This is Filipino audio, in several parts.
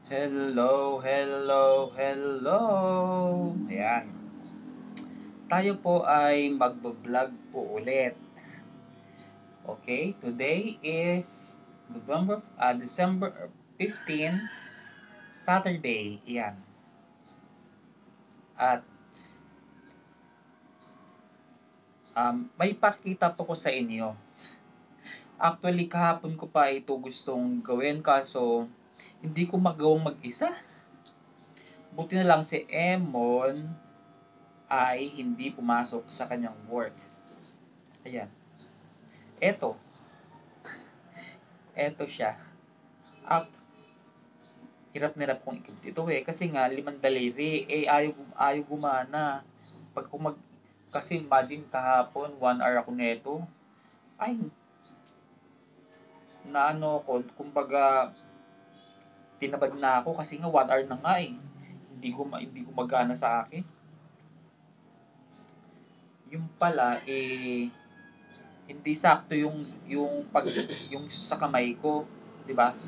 Hello, hello, hello! Ayan. Tayo po ay magbo-vlog po ulit. Okay, today is December 15, Saturday. Ayan. At may pakita po ko sa inyo. Actually, kahapon ko pa ito gustong gawin kaso hindi ko magawang mag-isa. Buti na lang si Emon ay hindi pumasok sa kanyang work. Ayan. Eto. Eto siya. Act hirap na hirap kong ikot ito kasi nga limang daliri ayaw gumana pag kumag kasi imagine kahapon 1 hour ako neto ay naano ko kumbaga tinabad na ako kasi nga 1 hour na nga hindi gumagana sa akin yung pala hindi sakto yung sa kamay ko, 'di ba?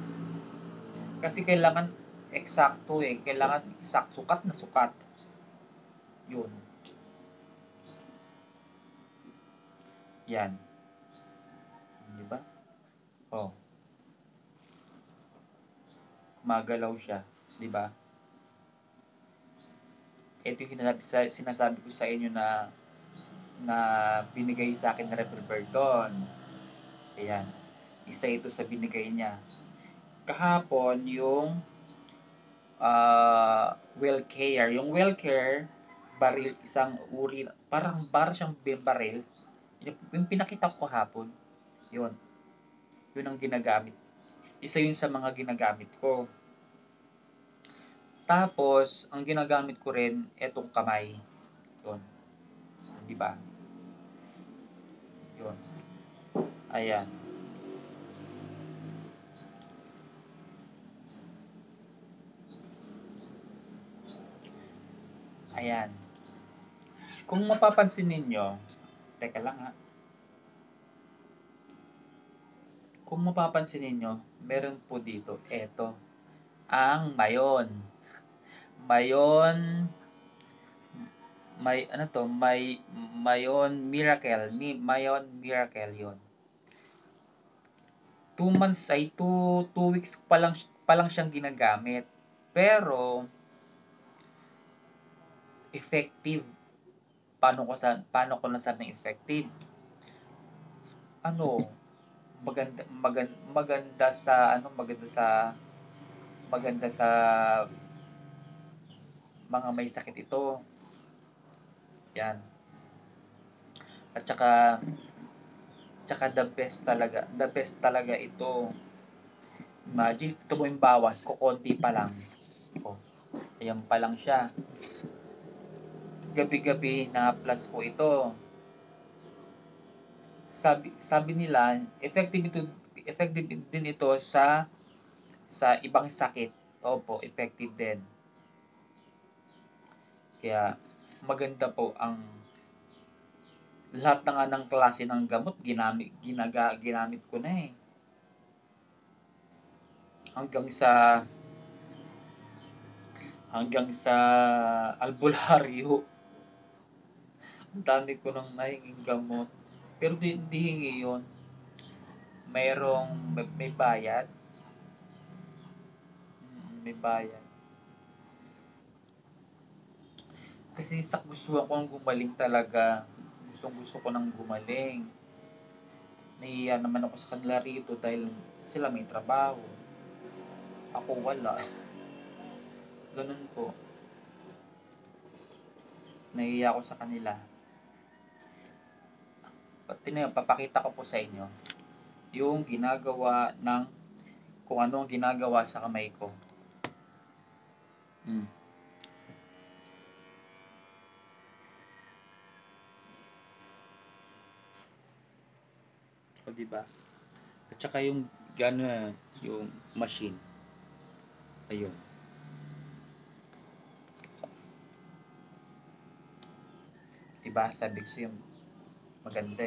Kasi kailangan eksakto kailangan sukat na sukat. Yun. Yan, 'di ba? Oh, gumagalaw siya, 'di ba? Ito yung sinasabi ko sa inyo na binigay sa akin na Reverend Berton. Ayan. Isa ito sa binigay niya. Kahapon yung well care. Yung well care, baril, isang uri, para siyang baril. Yung pinakita ko kahapon, yun. Yun ang ginagamit. Isa yun sa mga ginagamit ko. Tapos, ang ginagamit ko rin, etong kamay. Yun. Di ba? Yun. Ayan. Ayan. Kung mapapansin ninyo, teka lang ha. Kung mapapansin ninyo, meron po dito, eto, ang mayon. Mayon, mayon miracle yon. 2 months ay 2 weeks pa lang siyang ginagamit. Pero effective. Paano ko nasabing effective? Ano, maganda sa maganda sa mga may sakit ito. Yan. At saka the best talaga ito. Imagine, ito mo yung bawas ko, konti pa lang. Oh, ayan pa lang siya. Gabi-gabi na plus ko ito. Sabi nila, effective din ito sa ibang sakit. Opo, effective din. Kaya maganda po ang lahat na nga ng klase ng gamot ginamit ko na hanggang sa albularyo. Ang dami ko nang nahinging gamot. Pero di hingi yun. May bayad. May bayad. Kasi sa gusto ko ng gumaling talaga. Gusto ko nang gumaling. Nahiya naman ako sa kanila rito dahil sila may trabaho. Ako wala. Ganun po. Nahiya ako sa kanila. Papakita ko po sa inyo yung ginagawa ng kung ano ang ginagawa sa kamay ko. Hmm. O, diba? At saka yung gano'n, yung machine. Ayun. Diba? Sabi ko sa'yo, maganda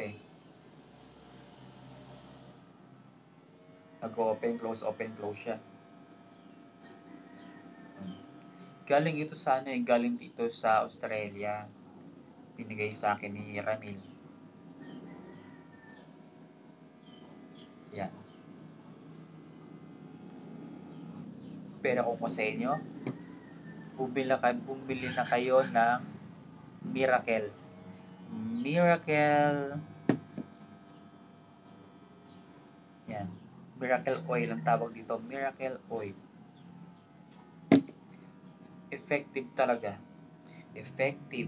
Nag-open, close siya. Galing ito sa galing dito sa Australia. Binigay sa akin ni Ramil. Yan. Pero kung ko sa inyo, bumili na kayo ng Miracle. Miracle. Yan. Miracle Oil ang tawag dito. Miracle Oil. Effective talaga. Effective.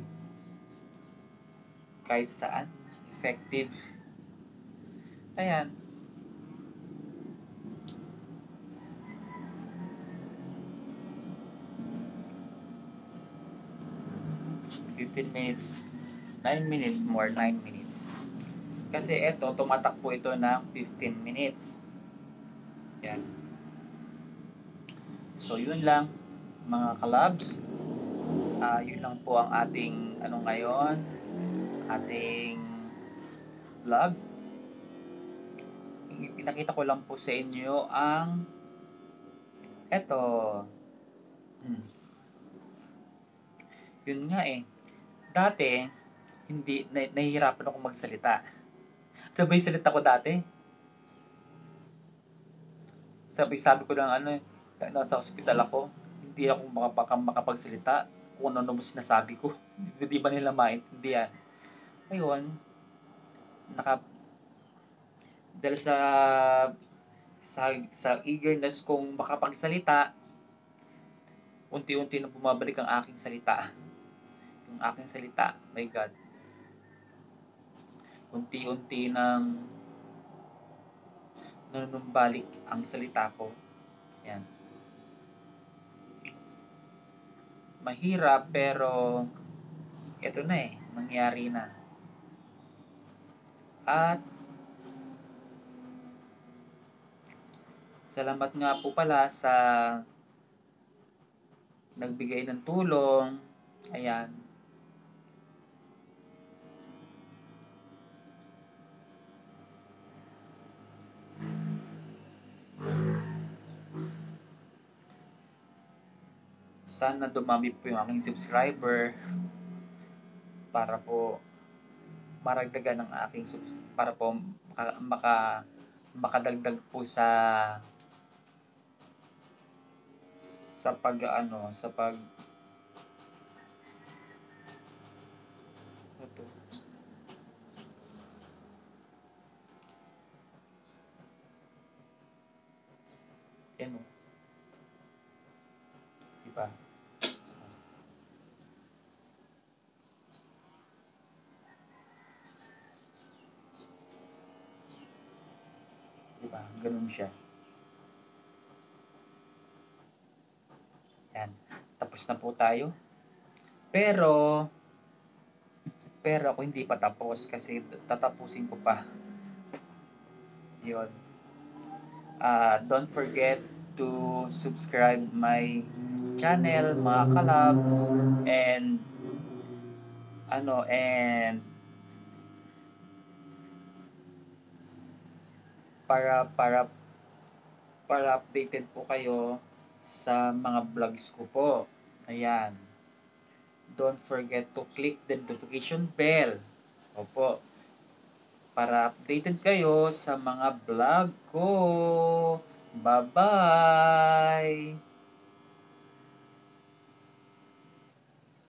Kahit saan. Effective. Ayan. $15, 9 minutes more, 9 minutes. Kasi ito, tumatakbo ito ng 15 minutes. Yan. So, yun lang, mga kalabs. Yun lang po ang ating, ngayon, ating vlog. Pinakita ko lang po sa inyo ang eto. Yun nga eh. Dati, nahihirapan ako magsalita. Ano ba yung salita ko dati? Sabi ko lang nasa hospital ako, hindi ako makapagsalita kung ano mo sinasabi ko. Hindi ba nila maintindihan? Ngayon, dahil sa eagerness kong makapagsalita, unti-unti na bumabalik ang aking salita. Yung aking salita, my God. Unti-unti nang nanunumbalik ang salita ko. Yan. Mahirap pero ito na nangyari na. At salamat nga po pala sa nagbigay ng tulong. Ayan. Sana dumami po yung aking subscriber para po maragdagan ng aking para po makadagdag po sa pag ito. Yan o. Diba? Diba? Ganun siya. Yan. Tapos na po tayo. Pero ako hindi pa tapos kasi tatapusin ko pa. Yun. Don't forget to subscribe my channel, mga kalabs, and para updated po kayo sa mga vlogs ko po. Ayan. Don't forget to click the notification bell. Opo. Para updated kayo sa mga vlog ko. Bye-bye!